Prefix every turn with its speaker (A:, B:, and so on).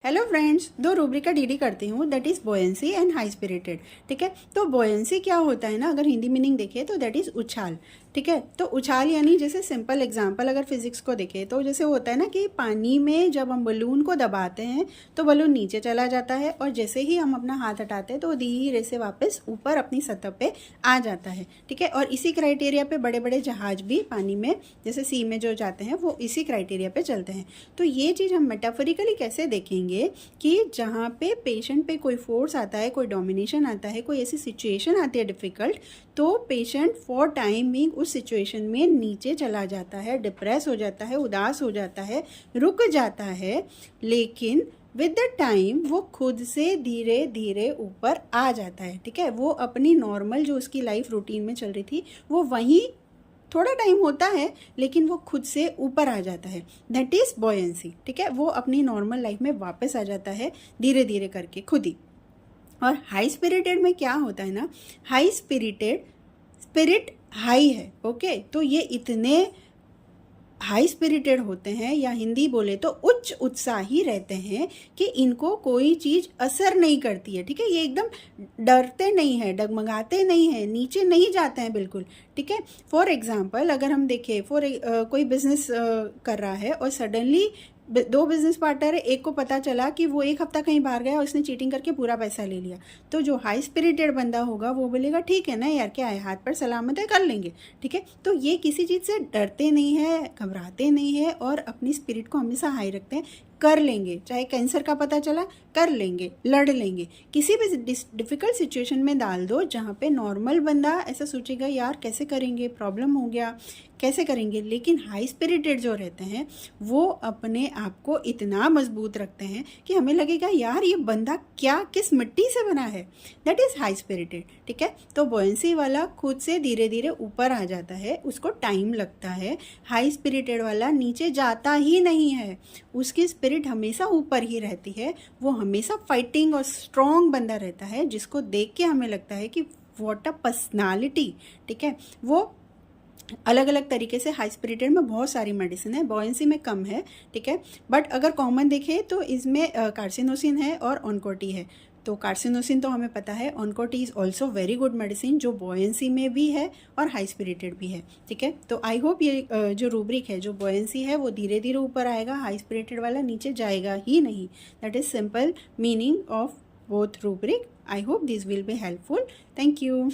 A: Hello friends, दो rubric का DD करती हूँ, that is बोयंसी and high spirited. ठीक है, तो बोयंसी क्या होता है ना, अगर हिंदी मीनिंग देखें तो दैट इज़ उछाल। ठीक है, तो उछाल यानी जैसे सिंपल एग्जांपल अगर फिजिक्स को देखें तो जैसे होता है ना कि पानी में जब हम बलून को दबाते हैं तो बलून नीचे चला जाता है और जैसे ही हम अपना हाथ हटाते हैं तो धीरे से वापस ऊपर अपनी सतह पे आ जाता है। ठीक है, और इसी क्राइटेरिया पे बड़े बड़े जहाज भी पानी में जैसे सी में जो जाते हैं वो इसी क्राइटेरिया पे चलते हैं। तो ये चीज़ हम मेटाफोरिकली कैसे देखेंगे कि जहाँ पे पेशेंट पे कोई फोर्स आता है, कोई डोमिनेशन आता है, कोई ऐसी सिचुएशन आती है डिफ़िकल्ट, तो पेशेंट फॉर टाइमिंग उस सिचुएशन में नीचे चला जाता है, डिप्रेस हो जाता है, उदास हो जाता है, रुक जाता है, लेकिन विद द टाइम वो खुद से धीरे धीरे ऊपर आ जाता है। ठीक है, वो अपनी नॉर्मल जो उसकी लाइफ रूटीन में चल रही थी वो वहीं थोड़ा टाइम होता है लेकिन वो खुद से ऊपर आ जाता है, दैट इज़ बॉयंसी। ठीक है, वो अपनी नॉर्मल लाइफ में वापस आ जाता है धीरे धीरे करके खुद ही। और हाई स्पिरिटेड में क्या होता है ना, हाई स्पिरिटेड स्पिरिट हाई है। ओके, तो ये इतने हाई स्पिरिटेड होते हैं या हिंदी बोले तो उच्च उत्साही रहते हैं कि इनको कोई चीज़ असर नहीं करती है। ठीक है, ये एकदम डरते नहीं हैं, डगमगाते नहीं हैं, नीचे नहीं जाते हैं बिल्कुल। ठीक है, फॉर एग्जांपल अगर हम देखें कोई बिजनेस कर रहा है और सडनली दो बिजनेस पार्टनर है, एक को पता चला कि वो एक हफ्ता कहीं बाहर गया और उसने चीटिंग करके पूरा पैसा ले लिया, तो जो हाई स्पिरिटेड बंदा होगा वो बोलेगा ठीक है ना यार, क्या है, हाथ पर सलामत है, कर लेंगे। ठीक है, तो ये किसी चीज़ से डरते नहीं है, घबराते नहीं है और अपनी स्पिरिट को हमेशा हाई रखते हैं, कर लेंगे, चाहे कैंसर का पता चला कर लेंगे, लड़ लेंगे। किसी भी डिफ़िकल्ट सिचुएशन में डाल दो जहाँ पे नॉर्मल बंदा ऐसा सोचेगा यार कैसे करेंगे, प्रॉब्लम हो गया कैसे करेंगे, लेकिन हाई स्पिरिटेड जो रहते हैं वो अपने आप को इतना मजबूत रखते हैं कि हमें लगेगा यार ये बंदा क्या किस मिट्टी से बना है, दैट इज़ हाई स्पिरिटेड। ठीक है, तो बॉयंसी वाला खुद से धीरे धीरे ऊपर आ जाता है, उसको टाइम लगता है। हाई स्पिरिटेड वाला नीचे जाता ही नहीं है, उसकी स्पिरिट हमेशा ऊपर ही रहती है, वो हमेशा फाइटिंग और स्ट्रॉन्ग बंदा रहता है जिसको देख के हमें लगता है कि व्हाट अ पर्सनालिटी। ठीक है, वो अलग अलग तरीके से हाई स्पिरिटेड में बहुत सारी मेडिसिन है, बॉयंसी में कम है। ठीक है, बट अगर कॉमन देखें तो इसमें कार्सिनोसिन है और ऑनकोटी है। तो कार्सिनोसिन तो हमें पता है, ऑनकोटी is also very good medicine जो बॉयंसी में भी है और हाई स्पिरिटेड भी है। ठीक है, तो आई होप ये जो रूब्रिक है, जो बॉयंसी है वो धीरे धीरे ऊपर आएगा, हाई स्पिरिटेड वाला नीचे जाएगा ही नहीं। That is simple meaning of both rubric. I hope this will be helpful. Thank you.